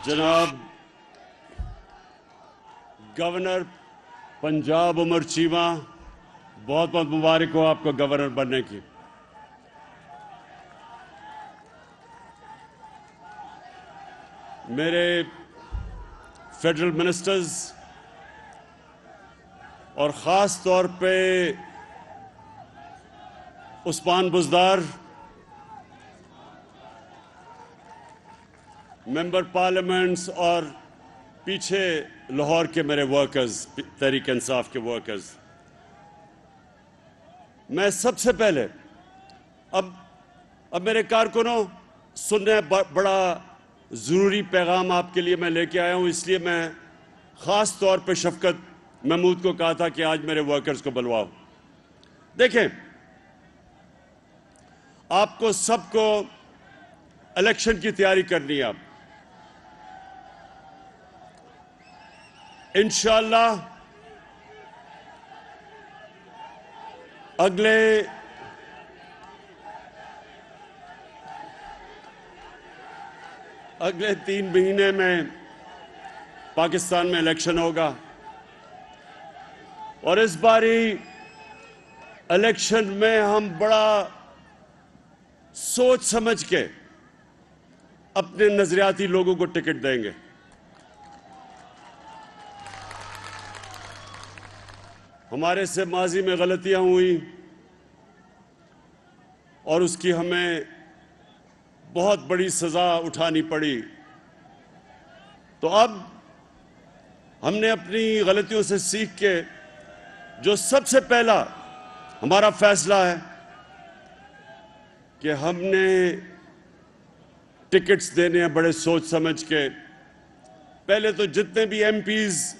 जनाब गवर्नर पंजाब उमर चीमा, बहुत बहुत मुबारक हो आपको गवर्नर बनने की। मेरे फेडरल मिनिस्टर्स और ख़ास तौर पे उस्मान बुज़दार, मेंबर पार्लियामेंट्स और पीछे लाहौर के मेरे वर्कर्स, तहरीक इंसाफ के वर्कर्स, मैं सबसे पहले अब मेरे कारकुनों सुनने बड़ा ज़रूरी पैगाम आपके लिए मैं लेके आया हूं, इसलिए मैं ख़ास तौर पे शफकत महमूद को कहा था कि आज मेरे वर्कर्स को बुलवाओ। देखें, आपको सबको इलेक्शन की तैयारी करनी है। आप इंशाअल्लाह अगले 3 महीने में पाकिस्तान में इलेक्शन होगा और इस बारी इलेक्शन में हम बड़ा सोच समझ के अपने नजरियाती लोगों को टिकट देंगे। हमारे से माजी में गलतियां हुई और उसकी हमें बहुत बड़ी सजा उठानी पड़ी, तो अब हमने अपनी गलतियों से सीख के जो सबसे पहला हमारा फैसला है कि हमने टिकट्स देने हैं बड़े सोच समझ के। पहले तो जितने भी एमपीज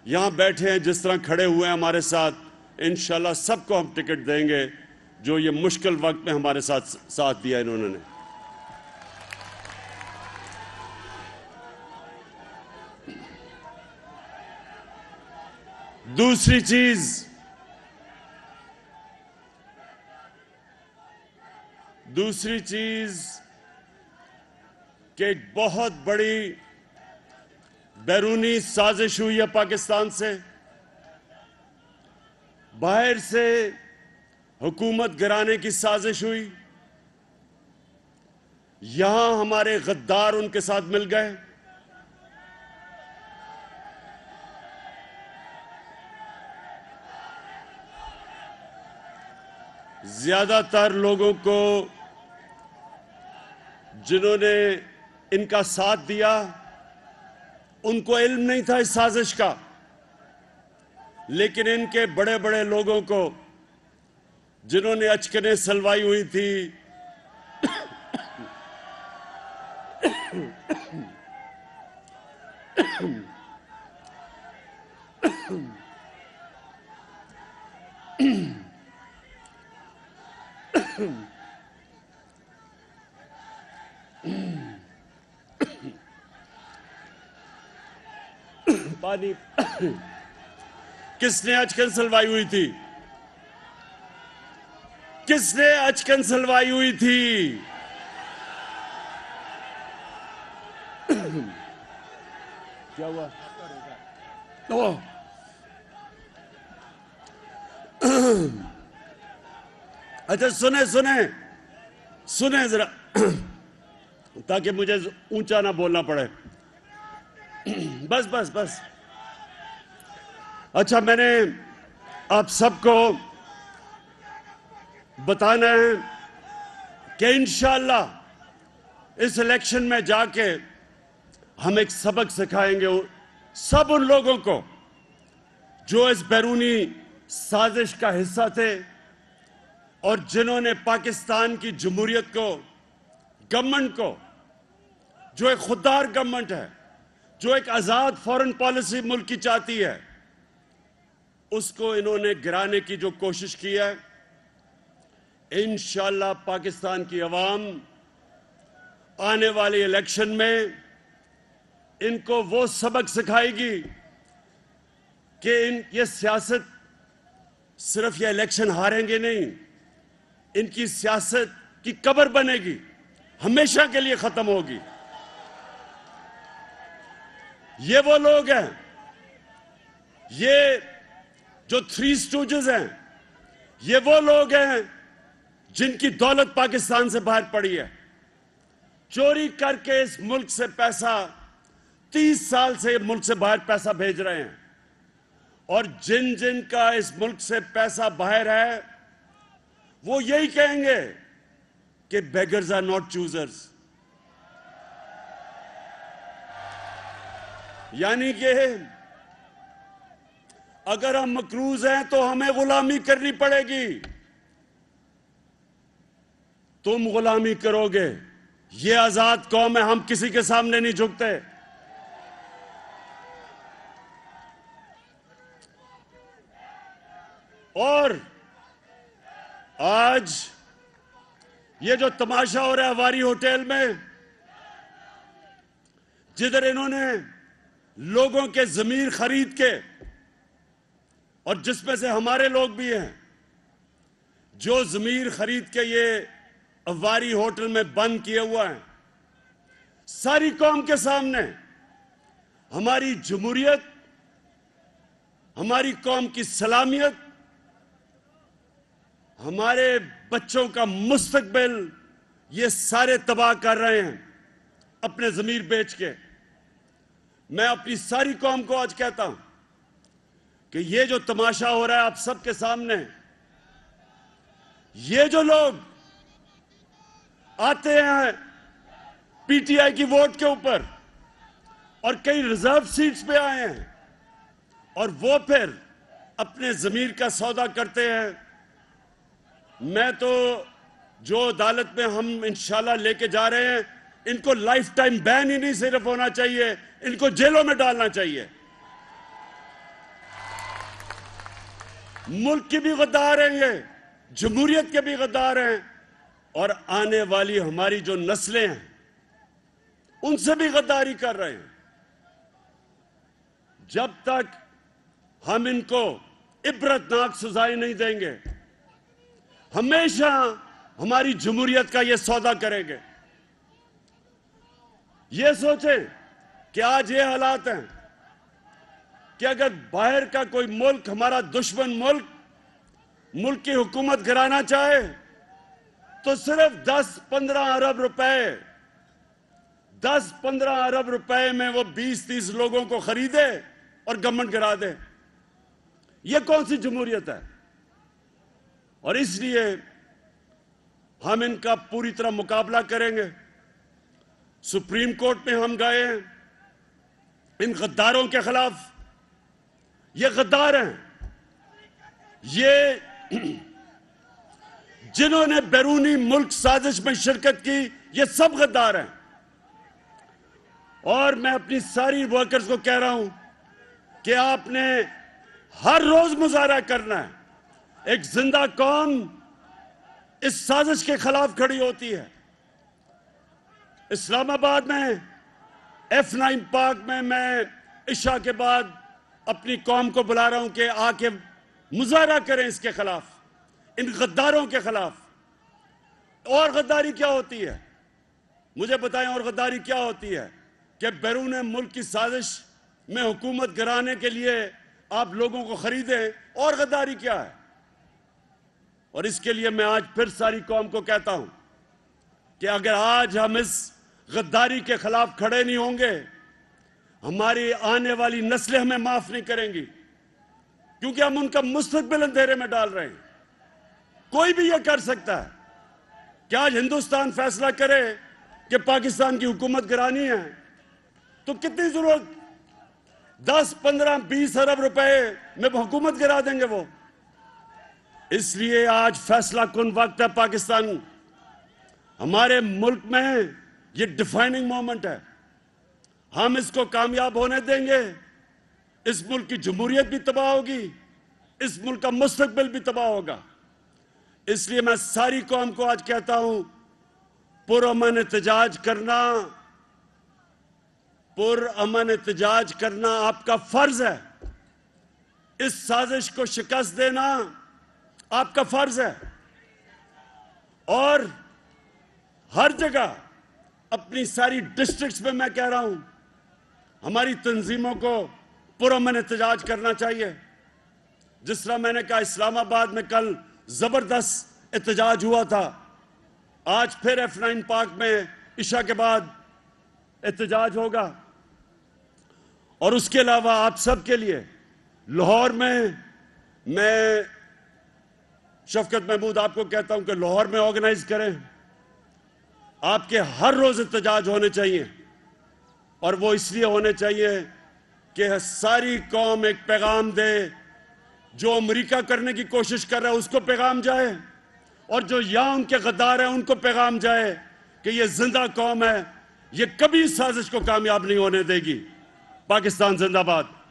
यहां बैठे हैं, जिस तरह खड़े हुए हैं हमारे साथ, इंशाल्लाह सबको हम टिकट देंगे जो ये मुश्किल वक्त में हमारे साथ दिया इन्होंने। दूसरी चीज कि एक बहुत बड़ी बैरूनी साजिश हुई है पाकिस्तान से। बाहर से हुकूमत गिराने की साजिश हुई, यहां हमारे गद्दार उनके साथ मिल गए। ज्यादातर लोगों को जिन्होंने इनका साथ दिया उनको इल्म नहीं था इस साजिश का, लेकिन इनके बड़े बड़े लोगों को जिन्होंने अचकने सलवाई हुई थी, पानी किसने अचकन सलवाई हुई थी? किसने अचकन सलवाई हुई थी? क्या हुआ? अच्छा सुने जरा ताकि मुझे ऊंचा ना बोलना पड़े। बस। अच्छा, मैंने आप सबको बताना है कि इंशाअल्लाह इस इलेक्शन में जाके हम एक सबक सिखाएंगे सब उन लोगों को जो इस बैरूनी साजिश का हिस्सा थे और जिन्होंने पाकिस्तान की जमहूरियत को, गवर्नमेंट को, जो एक खुददार गवर्नमेंट है, जो एक आजाद फॉरेन पॉलिसी मुल्क की चाहती है, उसको इन्होंने गिराने की जो कोशिश की है। इंशाअल्लाह पाकिस्तान की अवाम आने वाले इलेक्शन में इनको वो सबक सिखाएगी कि ये सियासत सिर्फ ये इलेक्शन हारेंगे नहीं, इनकी सियासत की कब्र बनेगी, हमेशा के लिए खत्म होगी। ये वो लोग हैं, ये जो थ्री स्टूजेस हैं, ये वो लोग हैं जिनकी दौलत पाकिस्तान से बाहर पड़ी है। चोरी करके इस मुल्क से पैसा 30 साल से मुल्क से बाहर पैसा भेज रहे हैं, और जिन जिन का इस मुल्क से पैसा बाहर है वो यही कहेंगे कि बेगर्स आर नॉट चूजर्स। यानी कि अगर हम मकरूज हैं तो हमें गुलामी करनी पड़ेगी। तुम गुलामी करोगे, ये आजाद कौम है, हम किसी के सामने नहीं झुकते। और आज ये जो तमाशा हो रहा है हवारी होटल में, जिधर इन्होंने लोगों के जमीर खरीद के, और जिसमें से हमारे लोग भी हैं, जो जमीर खरीद के ये हवारी होटल में बंद किए हुआ है, सारी कौम के सामने हमारी जमहूरियत, हमारी कौम की सलामियत, हमारे बच्चों का मुस्तकबिल, ये सारे तबाह कर रहे हैं अपने जमीर बेच के। मैं अपनी सारी कौम को आज कहता हूं कि ये जो तमाशा हो रहा है आप सबके सामने, ये जो लोग आते हैं पीटीआई की वोट के ऊपर और कई रिजर्व सीट्स पे आए हैं, और वो फिर अपने जमीर का सौदा करते हैं। मैं तो जो अदालत में हम इंशाल्लाह लेके जा रहे हैं, इनको लाइफ टाइम बैन ही नहीं सिर्फ होना चाहिए, इनको जेलों में डालना चाहिए। मुल्क के भी गद्दार हैं ये, जमहूरियत के भी गद्दार हैं, और आने वाली हमारी जो नस्लें हैं उनसे भी गद्दारी कर रहे हैं। जब तक हम इनको इबरतनाक सजाएं नहीं देंगे, हमेशा हमारी जमहूरियत का ये सौदा करेंगे। ये सोचें कि आज ये हालात हैं कि अगर बाहर का कोई मुल्क, हमारा दुश्मन मुल्क की हुकूमत गिराना चाहे तो सिर्फ 10-15 अरब रुपए, 10-15 अरब रुपए में वो 20-30 लोगों को खरीदे और गवर्नमेंट गिरा दे। ये कौन सी जमहूरियत है? और इसलिए हम इनका पूरी तरह मुकाबला करेंगे। सुप्रीम कोर्ट में हम गए हैं इन गद्दारों के खिलाफ। ये गद्दार हैं, ये जिन्होंने बैरूनी मुल्क साजिश में शिरकत की, ये सब गद्दार हैं। और मैं अपनी सारी वर्कर्स को कह रहा हूं कि आपने हर रोज मुजाहरा करना है। एक जिंदा कौम इस साजिश के खिलाफ खड़ी होती है। इस्लामाबाद में F9 पार्क में मैं इशा के बाद अपनी कौम को बुला रहा हूं कि आके मुजाहरा करें इसके खिलाफ, इन गद्दारों के खिलाफ। और गद्दारी क्या होती है, मुझे बताएं। और गद्दारी क्या होती है कि बैरून मुल्क की साजिश में हुकूमत गिराने के लिए आप लोगों को खरीदें। और गद्दारी क्या है? और इसके लिए मैं आज फिर सारी कौम को कहता हूं कि अगर आज हम इस गद्दारी के खिलाफ खड़े नहीं होंगे, हमारी आने वाली नस्लें हमें माफ नहीं करेंगी, क्योंकि हम उनका मुस्तकबिल अंधेरे में डाल रहे हैं। कोई भी यह कर सकता है कि आज हिंदुस्तान फैसला करे कि पाकिस्तान की हुकूमत गिरानी है, तो कितनी जरूरत, 10, 15, 20 अरब रुपए में हुकूमत गिरा देंगे वो। इसलिए आज फैसला कुन वक्त है पाकिस्तान, हमारे मुल्क में ये डिफाइनिंग मोमेंट है। हम इसको कामयाब होने देंगे, इस मुल्क की जमहूरियत भी तबाह होगी, इस मुल्क का मुस्तकबिल भी तबाह होगा। इसलिए मैं सारी कौम को आज कहता हूं, पुरअमन एहतजाज करना आपका फर्ज है। इस साजिश को शिकस्त देना आपका फर्ज है। और हर जगह अपनी सारी डिस्ट्रिक्ट्स में मैं कह रहा हूं हमारी तंजीमों को पुरअमन एहतजाज करना चाहिए। जिस तरह मैंने कहा इस्लामाबाद में कल जबरदस्त एहतजाज हुआ था, आज फिर F9 पार्क में इशा के बाद एहतजाज होगा। और उसके अलावा आप सब के लिए लाहौर में मैं शफकत महमूद आपको कहता हूं कि लाहौर में ऑर्गेनाइज करें। आपके हर रोज एहतजाज होने चाहिए और वो इसलिए होने चाहिए कि सारी कौम एक पैगाम दे, जो अमेरिका करने की कोशिश कर रहा है उसको पैगाम जाए, और जो यहां उनके गद्दार हैं उनको पैगाम जाए कि ये जिंदा कौम है, ये कभी साजिश को कामयाब नहीं होने देगी। पाकिस्तान जिंदाबाद।